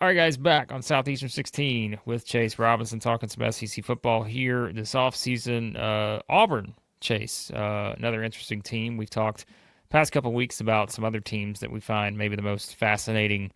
All right, guys, back on Southeastern 16 with Chase Robinson talking some SEC football here this offseason. Auburn, Chase, another interesting team. We've talked past couple weeks about some other teams that we find maybe the most fascinating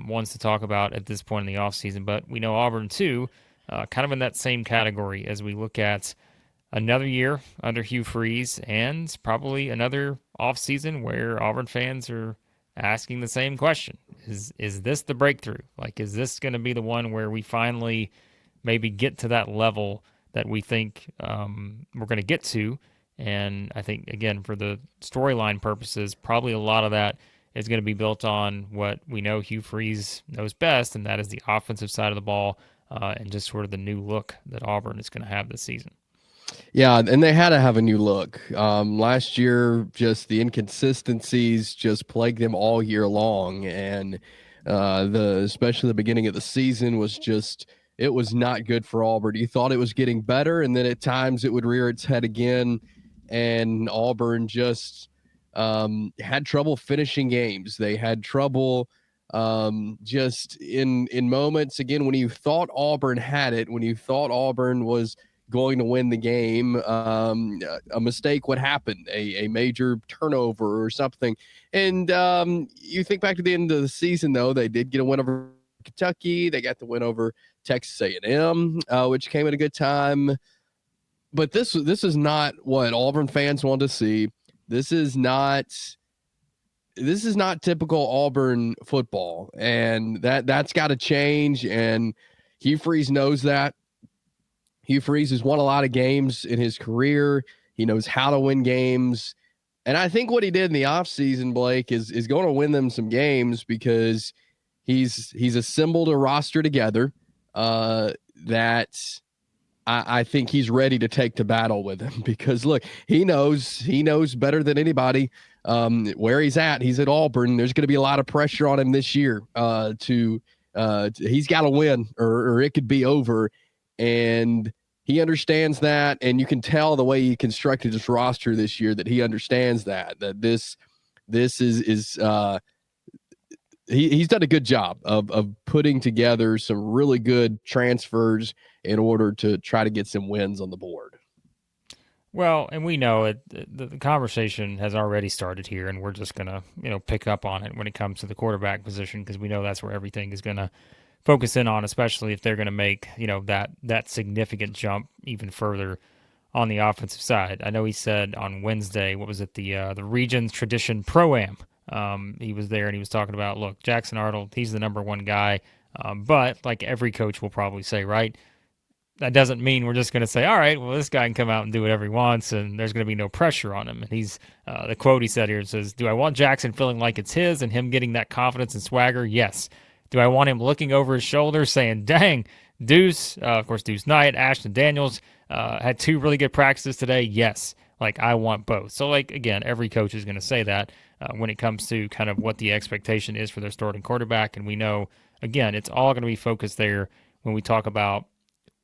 ones to talk about at this point in the offseason. But we know Auburn, too, kind of in that same category as we look at another year under Hugh Freeze and probably another offseason where Auburn fans are asking the same question. Is this the breakthrough? Like, is this going to be the one where we finally maybe get to that level that we think we're going to get to? And I think, again, for the storyline purposes, probably a lot of that is going to be built on what we know Hugh Freeze knows best, and that is the offensive side of the ball and just sort of the new look that Auburn is going to have this season. Yeah, and they had to have a new look. Last year, just the inconsistencies just plagued them all year long, and especially the beginning of the season was just it was not good for Auburn. You thought it was getting better, and then at times it would rear its head again, and Auburn just had trouble finishing games. They had trouble just in moments again when you thought Auburn had it, when you thought Auburn was going to win the game, a mistake would happen, a major turnover or something. And you think back to the end of the season, though, they did get a win over Kentucky. They got the win over Texas A&M, which came at a good time. But this is not what Auburn fans want to see. This is not typical Auburn football, and that's got to change. And Hugh Freeze knows that. Hugh Freeze has won a lot of games in his career. He knows how to win games. And I think what he did in the offseason, Blake, is going to win them some games because he's assembled a roster together that I think he's ready to take to battle with him. Because, look, he knows better than anybody where he's at. He's at Auburn. There's going to be a lot of pressure on him this year he's got to win or it could be over. And he understands that, and you can tell the way he constructed his roster this year that he understands that this is he's done a good job of putting together some really good transfers in order to try to get some wins on the board. Well, and we know it. The conversation has already started here, and we're just gonna pick up on it when it comes to the quarterback position because we know that's where everything is gonna focus in on, especially if they're going to make that significant jump even further on the offensive side. I know he said on Wednesday, what was it, the Regions Tradition Pro-Am. He was there and he was talking about, look, Jackson Arnold, he's the number one guy, but like every coach will probably say, right, that doesn't mean we're just going to say, all right, well, this guy can come out and do whatever he wants, and there's going to be no pressure on him. And he's the quote he said here says, "Do I want Jackson feeling like it's his and him getting that confidence and swagger? Yes. Do I want him looking over his shoulder saying, dang, Deuce, of course, Deuce Knight, Ashton Daniels had two really good practices today? Yes. Like, I want both." So, like, again, every coach is going to say that when it comes to kind of what the expectation is for their starting quarterback. And we know, again, it's all going to be focused there when we talk about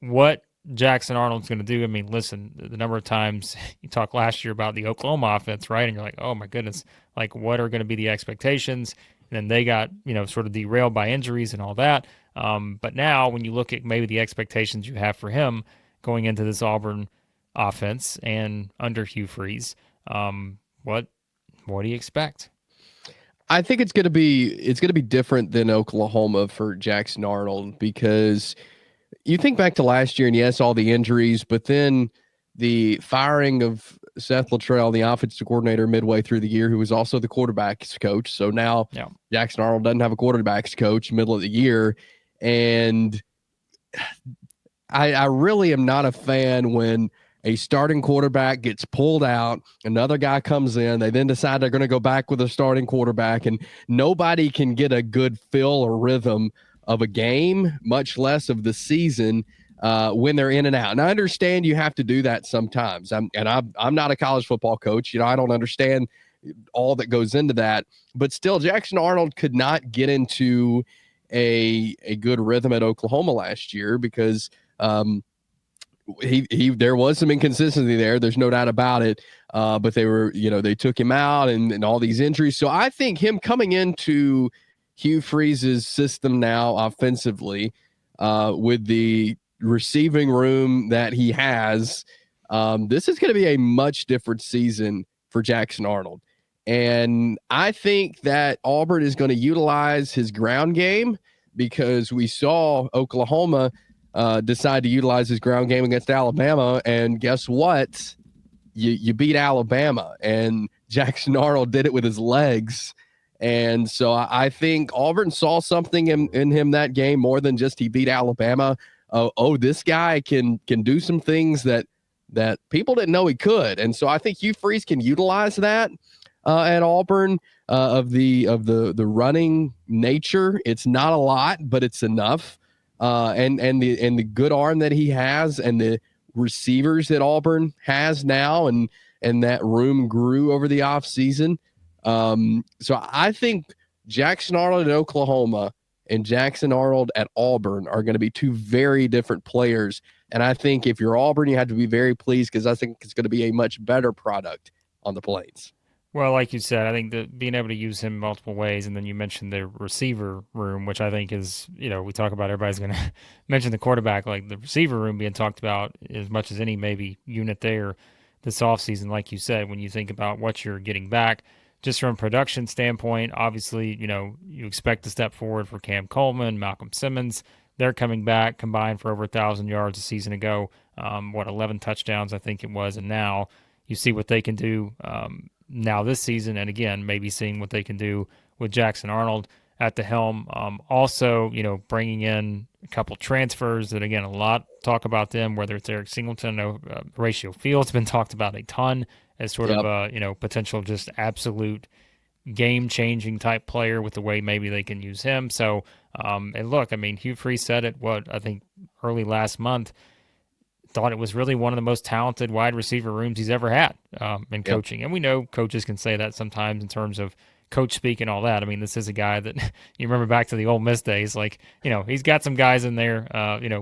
what Jackson Arnold's going to do. I mean, listen, the number of times you talked last year about the Oklahoma offense, right? And you're like, oh, my goodness, like, what are going to be the expectations? And then they got, sort of derailed by injuries and all that. But now when you look at maybe the expectations you have for him going into this Auburn offense and under Hugh Freeze, what do you expect? I think it's going to be different than Oklahoma for Jackson Arnold because you think back to last year and yes, all the injuries, but then the firing of Seth Luttrell, the offensive coordinator, midway through the year, who was also the quarterback's coach. So now Jackson Arnold doesn't have a quarterback's coach middle of the year. And I really am not a fan when a starting quarterback gets pulled out, another guy comes in, they then decide they're going to go back with a starting quarterback, and nobody can get a good feel or rhythm of a game, much less of the season, when they're in and out. And I understand you have to do that sometimes. I'm not a college football coach. I don't understand all that goes into that. But still, Jackson Arnold could not get into a good rhythm at Oklahoma last year because there was some inconsistency there. There's no doubt about it. But they took him out and all these injuries. So I think him coming into Hugh Freeze's system now offensively, with the receiving room that he has, this is going to be a much different season for Jackson Arnold. And I think that Auburn is going to utilize his ground game, because we saw Oklahoma decide to utilize his ground game against Alabama. And guess what? You beat Alabama, and Jackson Arnold did it with his legs. And so I think Auburn saw something in him that game, more than just he beat Alabama. This guy can do some things that people didn't know he could. And so I think Hugh Freeze can utilize that at Auburn, of the running nature. It's not a lot, but it's enough. And the good arm that he has, and the receivers that Auburn has now, and that room grew over the offseason. So I think Jackson Arnold at Oklahoma and Jackson Arnold at Auburn are going to be two very different players. And I think if you're Auburn, you have to be very pleased, because I think it's going to be a much better product on the Plains. Well, like you said, I think that being able to use him multiple ways, and then you mentioned the receiver room, which I think is, we talk about everybody's going to mention the quarterback, like the receiver room being talked about as much as any maybe unit there this offseason, like you said, when you think about what you're getting back. Just from a production standpoint, obviously, you expect to step forward for Cam Coleman, Malcolm Simmons. They're coming back combined for over 1,000 yards a season ago. 11 touchdowns, I think it was. And now you see what they can do now this season. And again, maybe seeing what they can do with Jackson Arnold at the helm. Also, bringing in a couple transfers that, again, a lot talk about them, whether it's Eric Singleton, Horatio Field's been talked about a ton as sort of a, potential just absolute game-changing type player with the way maybe they can use him. So, and look, I mean, Hugh Freeze said it, I think early last month, thought it was really one of the most talented wide receiver rooms he's ever had in coaching. Yep. And we know coaches can say that sometimes in terms of coach speak and all that. I mean, this is a guy that you remember back to the Ole Miss days, like, he's got some guys in there,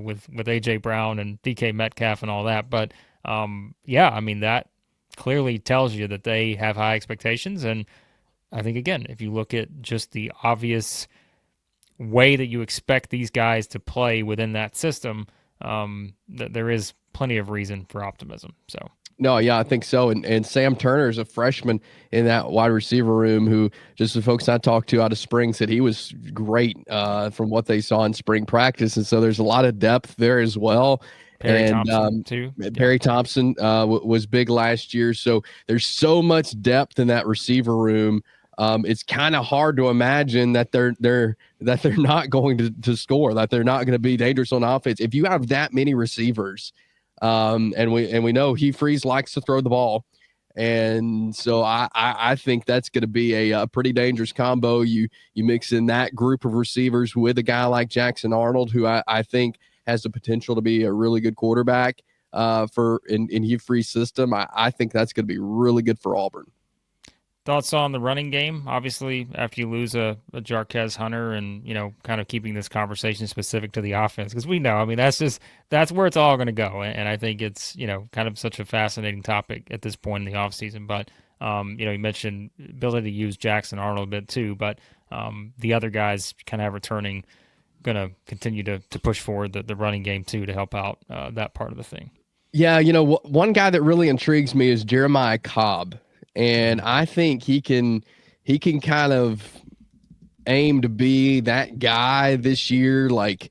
with A.J. Brown and DK Metcalf and all that. But, I mean, that clearly tells you that they have high expectations. And I think, again, if you look at just the obvious way that you expect these guys to play within that system, that there is plenty of reason for optimism. So. No, yeah, I think so. And Sam Turner is a freshman in that wide receiver room, who, just the folks I talked to out of spring, said he was great from what they saw in spring practice. And so there's a lot of depth there as well. Perry Thompson, too. Perry Thompson was big last year. So there's so much depth in that receiver room. It's kind of hard to imagine that they're not going to score, that they're not going to be dangerous on offense. If you have that many receivers, and we know Hugh Freeze likes to throw the ball, and so I think that's going to be a pretty dangerous combo. You mix in that group of receivers with a guy like Jackson Arnold, who I think has the potential to be a really good quarterback in Hugh Freeze's system. I think that's going to be really good for Auburn. Thoughts on the running game? Obviously, after you lose a Jarquez Hunter, and kind of keeping this conversation specific to the offense, because we know, I mean, that's where it's all going to go. And I think it's kind of such a fascinating topic at this point in the offseason. But you mentioned ability to use Jackson Arnold a bit too, but the other guys kind of have returning, going to continue to push forward the running game too, to help out that part of the thing. Yeah, one guy that really intrigues me is Jeremiah Cobb. And I think he can kind of aim to be that guy this year. Like,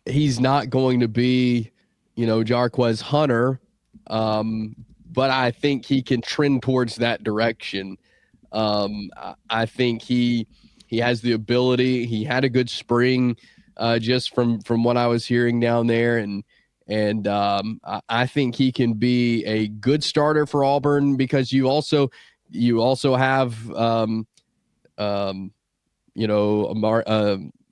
he's not going to be, Jarquez Hunter, but I think he can trend towards that direction. I think he has the ability. He had a good spring, just from what I was hearing down there, and I think he can be a good starter for Auburn, because you also have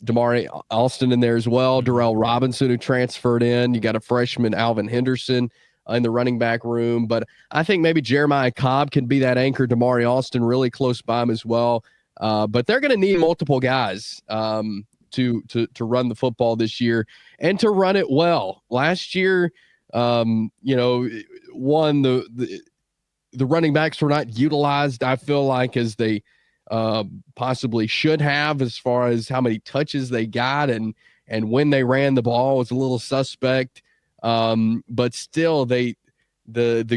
Damari Alston in there as well. Darrell Robinson, who transferred in. You got a freshman, Alvin Henderson, in the running back room. But I think maybe Jeremiah Cobb can be that anchor. Damari Alston really close by him as well. But they're going to need multiple guys to run the football this year, and to run it well. Last year, the running backs were not utilized, I feel like, as they possibly should have, as far as how many touches they got and when they ran the ball was a little suspect. But still, the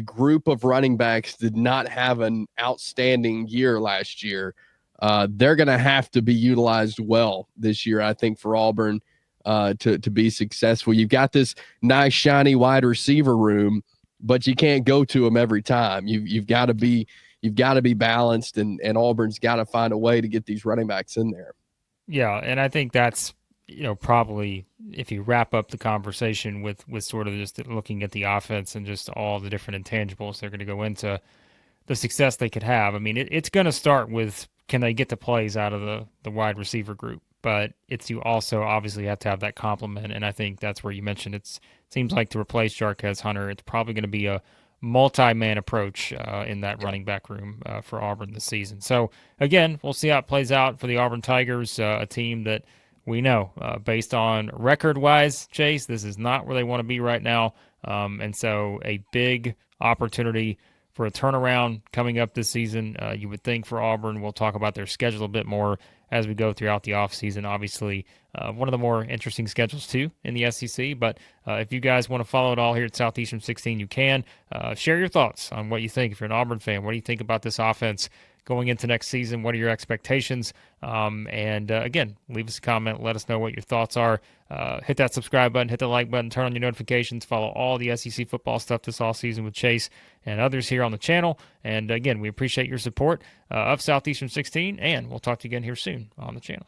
group of running backs did not have an outstanding year last year. They're going to have to be utilized well this year, I think, for Auburn to be successful. You've got this nice, shiny wide receiver room, but you can't go to them every time. You've got to be balanced, and Auburn's got to find a way to get these running backs in there. Yeah, and I think that's probably, if you wrap up the conversation with sort of just looking at the offense and just all the different intangibles they're going to go into the success they could have. I mean, it's going to start with, can they get the plays out of the wide receiver group? But you also obviously have to have that complement, and I think that's where you mentioned it seems like to replace Jarquez Hunter, it's probably going to be a multi-man approach in that running back room for Auburn this season. So again, we'll see how it plays out for the Auburn Tigers, a team that we know, based on record-wise, Chase, this is not where they want to be right now, and so a big opportunity for a turnaround coming up this season. You would think for Auburn. We'll talk about their schedule a bit more as we go throughout the offseason. Obviously, one of the more interesting schedules, too, in the SEC. But if you guys want to follow it all here at Southeastern 16, you can. Share your thoughts on what you think. If you're an Auburn fan, what do you think about this offense going into next season? What are your expectations? And again, leave us a comment. Let us know what your thoughts are. Hit that subscribe button, hit the like button, turn on your notifications, follow all the SEC football stuff this offseason with Chase and others here on the channel. And again, we appreciate your support of Southeastern 16, and we'll talk to you again here soon on the channel.